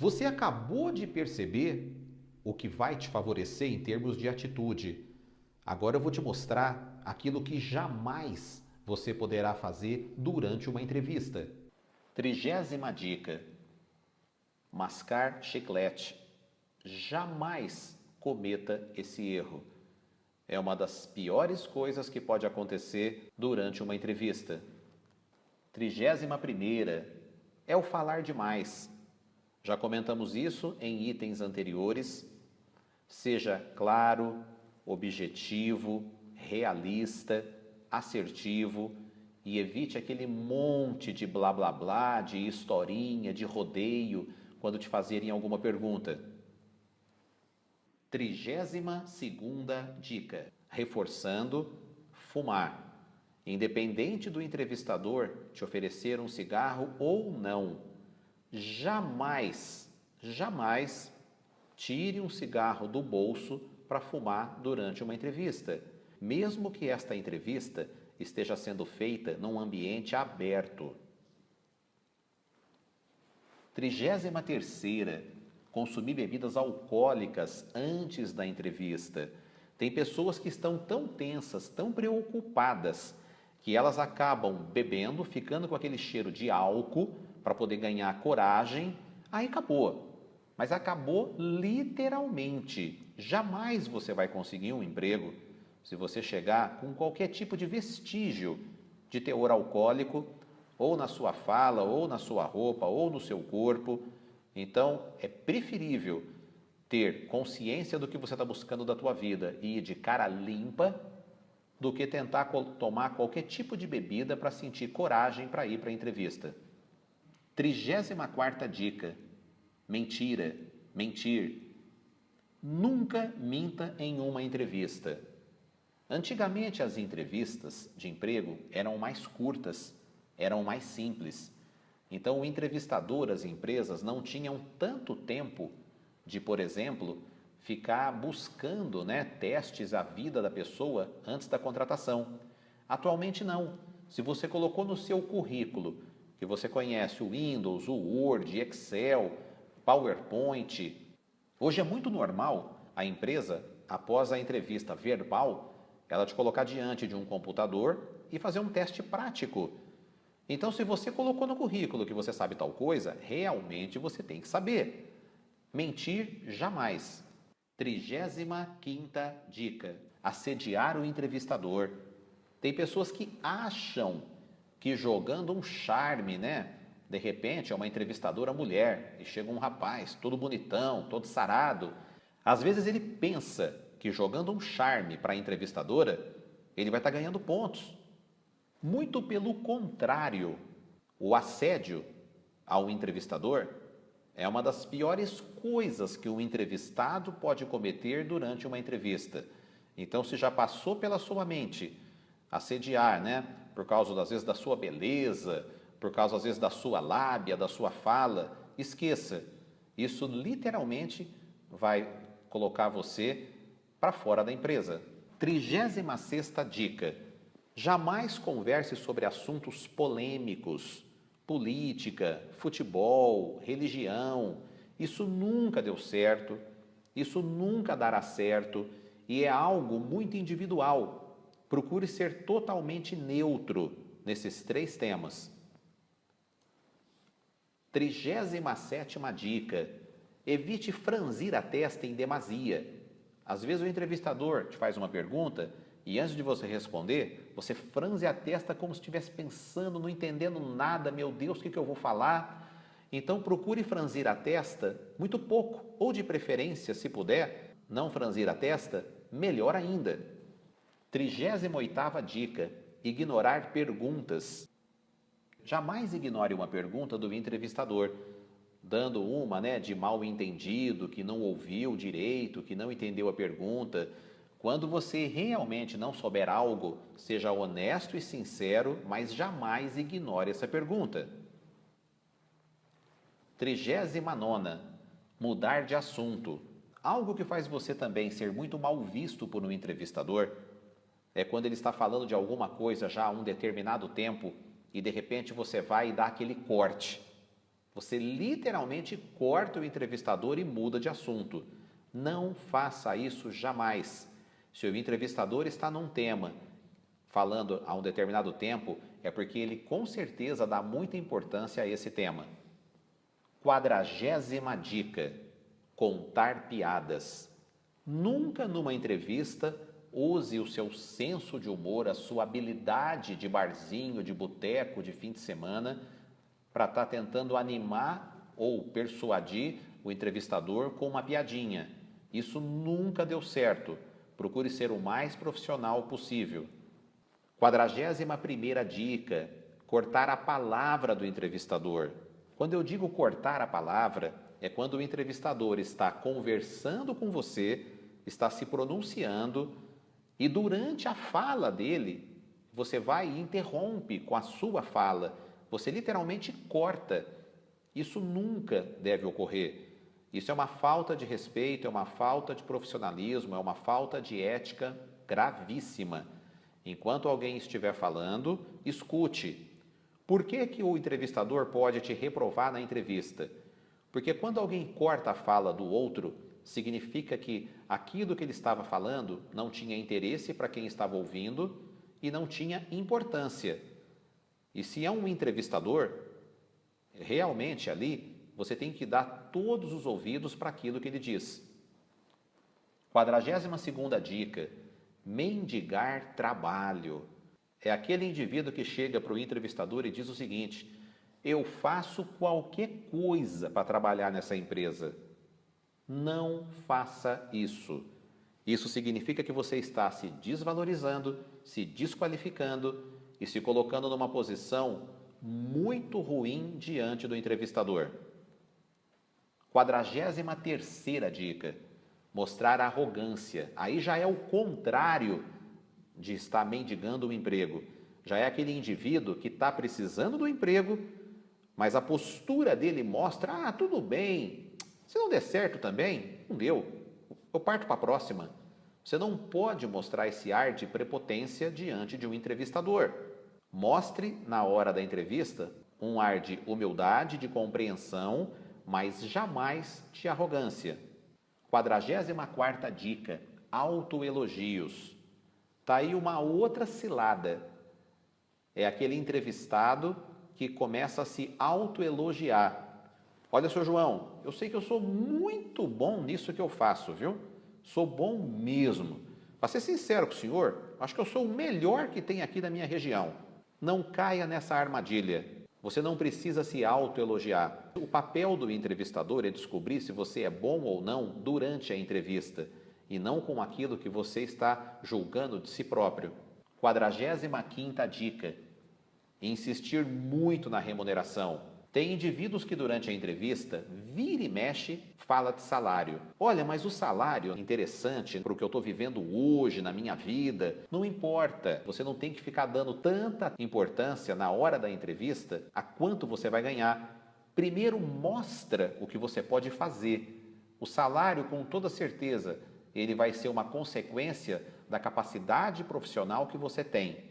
Você acabou de perceber o que vai te favorecer em termos de atitude. Agora eu vou te mostrar aquilo que jamais você poderá fazer durante uma entrevista. 30ª dica: mascar chiclete. Jamais cometa esse erro. É uma das piores coisas que pode acontecer durante uma entrevista. 31ª é o falar demais. Já comentamos isso em itens anteriores. Seja claro, objetivo, realista, assertivo e evite aquele monte de blá blá blá, de historinha, de rodeio quando te fazerem alguma pergunta. 32ª dica: reforçando, fumar. Independente do entrevistador te oferecer um cigarro ou não, jamais tire um cigarro do bolso para fumar durante uma entrevista, mesmo que esta entrevista esteja sendo feita num ambiente aberto. 33ª, consumir bebidas alcoólicas antes da entrevista. Tem pessoas que estão tão tensas, tão preocupadas, que elas acabam bebendo, ficando com aquele cheiro de álcool para poder ganhar coragem, aí acabou. Mas acabou literalmente. Jamais você vai conseguir um emprego se você chegar com qualquer tipo de vestígio de teor alcoólico, ou na sua fala, ou na sua roupa, ou no seu corpo. Então, é preferível ter consciência do que você está buscando da tua vida e ir de cara limpa do que tentar tomar qualquer tipo de bebida para sentir coragem para ir para a entrevista. 34ª dica: mentira, mentir. Nunca minta em uma entrevista. Antigamente as entrevistas de emprego eram mais curtas, eram mais simples. Então o entrevistador, as empresas não tinham tanto tempo de, por exemplo, ficar buscando testes à vida da pessoa antes da contratação. Atualmente não. Se você colocou no seu currículo que você conhece o Windows, o Word, Excel, PowerPoint, hoje é muito normal a empresa, após a entrevista verbal, ela te colocar diante de um computador e fazer um teste prático. Então, se você colocou no currículo que você sabe tal coisa, realmente você tem que saber. Mentir jamais. 35ª dica: assediar o entrevistador. Tem pessoas que acham que jogando um charme, de repente é uma entrevistadora mulher e chega um rapaz todo bonitão, todo sarado. Às vezes ele pensa que jogando um charme para a entrevistadora, ele vai estar ganhando pontos. Muito pelo contrário, o assédio ao entrevistador é uma das piores coisas que o entrevistado pode cometer durante uma entrevista. Então, se já passou pela sua mente assediar, por causa, às vezes, da sua beleza, por causa, às vezes, da sua lábia, da sua fala, esqueça. Isso literalmente vai colocar você para fora da empresa. 36ª dica: jamais converse sobre assuntos polêmicos, política, futebol, religião. Isso nunca deu certo, isso nunca dará certo e é algo muito individual. Procure ser totalmente neutro nesses 3 temas. 37ª dica: evite franzir a testa em demasia. Às vezes o entrevistador te faz uma pergunta e antes de você responder, você franze a testa como se estivesse pensando, não entendendo nada. Meu Deus, o que eu vou falar? Então procure franzir a testa muito pouco, ou de preferência, se puder, não franzir a testa, melhor ainda. 38ª dica: ignorar perguntas. Jamais ignore uma pergunta do entrevistador, dando uma de mal entendido, que não ouviu direito, que não entendeu a pergunta. Quando você realmente não souber algo, seja honesto e sincero, mas jamais ignore essa pergunta. 39ª, mudar de assunto. Algo que faz você também ser muito mal visto por um entrevistador é quando ele está falando de alguma coisa já há um determinado tempo e de repente você vai e dá aquele corte. Você literalmente corta o entrevistador e muda de assunto. Não faça isso jamais. Se o entrevistador está num tema, falando há um determinado tempo, é porque ele com certeza dá muita importância a esse tema. 40ª dica: contar piadas. Nunca numa entrevista use o seu senso de humor, a sua habilidade de barzinho, de boteco, de fim de semana, para estar tentando animar ou persuadir o entrevistador com uma piadinha. Isso nunca deu certo. Procure ser o mais profissional possível. 41ª dica: cortar a palavra do entrevistador. Quando eu digo cortar a palavra, é quando o entrevistador está conversando com você, está se pronunciando e durante a fala dele, você vai e interrompe com a sua fala. Você literalmente corta. Isso nunca deve ocorrer. Isso é uma falta de respeito, é uma falta de profissionalismo, é uma falta de ética gravíssima. Enquanto alguém estiver falando, escute. Por que o entrevistador pode te reprovar na entrevista? Porque quando alguém corta a fala do outro, significa que aquilo que ele estava falando não tinha interesse para quem estava ouvindo e não tinha importância. E se é um entrevistador, realmente ali você tem que dar todos os ouvidos para aquilo que ele diz. 42ª dica: mendigar trabalho. É aquele indivíduo que chega para o entrevistador e diz o seguinte: eu faço qualquer coisa para trabalhar nessa empresa. Não faça isso. Isso significa que você está se desvalorizando, se desqualificando e se colocando numa posição muito ruim diante do entrevistador. 43ª dica: mostrar arrogância. Aí já é o contrário de estar mendigando um emprego. Já é aquele indivíduo que está precisando do emprego, mas a postura dele mostra: tudo bem, se não der certo também, não deu, eu parto para a próxima. Você não pode mostrar esse ar de prepotência diante de um entrevistador. Mostre, na hora da entrevista, um ar de humildade, de compreensão, mas jamais de arrogância. 44ª dica: autoelogios. Está aí uma outra cilada. É aquele entrevistado que começa a se autoelogiar. Olha, seu João, eu sei que eu sou muito bom nisso que eu faço, viu? Sou bom mesmo. Para ser sincero com o senhor, acho que eu sou o melhor que tem aqui na minha região. Não caia nessa armadilha. Você não precisa se autoelogiar. O papel do entrevistador é descobrir se você é bom ou não durante a entrevista, e não com aquilo que você está julgando de si próprio. 45ª dica: insistir muito na remuneração. Tem indivíduos que durante a entrevista, vira e mexe, fala de salário. Olha, mas o salário, interessante para o que eu estou vivendo hoje, na minha vida, não importa. Você não tem que ficar dando tanta importância na hora da entrevista a quanto você vai ganhar. Primeiro mostra o que você pode fazer. O salário, com toda certeza, ele vai ser uma consequência da capacidade profissional que você tem.